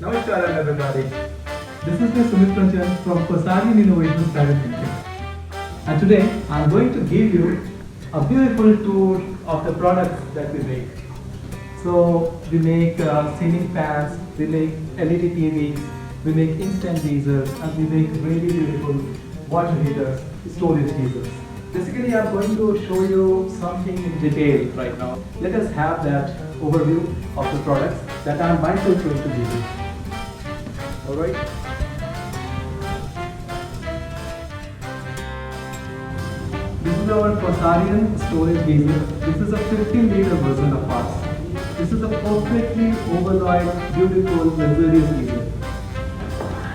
Namaskar everybody. This is Sumit Ranjan from Quassarian Innovations Private Limited. And today I am going to give you a beautiful tour of the products that we make. So we make ceiling fans, we make LED TVs, we make instant geysers, and we make really beautiful water heaters, storage geysers. Basically, I'm going to show you something in detail right now. Let us have that overview of the products that I'm myself going to give you. Alright? This is our Quassarian storage geyser. This is a 15-liter version of ours. This is a perfectly overloyed, beautiful, luxurious geyser.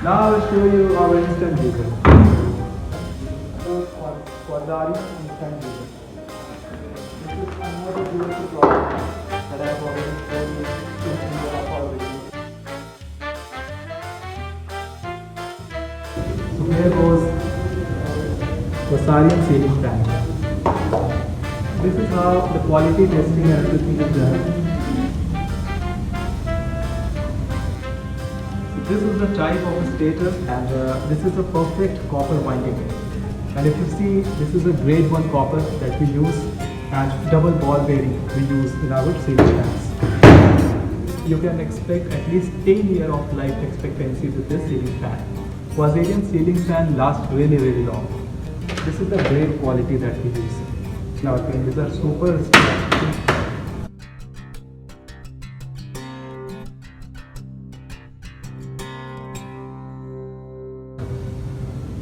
Now I will show you our instant geyser. Quassarian instant geyser. This is another beautiful product that I have already shown you in one of our videos. So here goes Quassarian ceiling fan. This is how the quality testing and everything is done. So this is the type of stator, and this is a perfect copper winding. And if you see, this is a grade 1 copper that we use, and double ball bearing we use in our ceiling fans. You can expect at least 10 years of life expectancy with this ceiling fan. Quassarian ceiling fan lasts really long. This is the great quality that we use. Now these are super strong.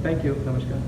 Thank you. Namaskar.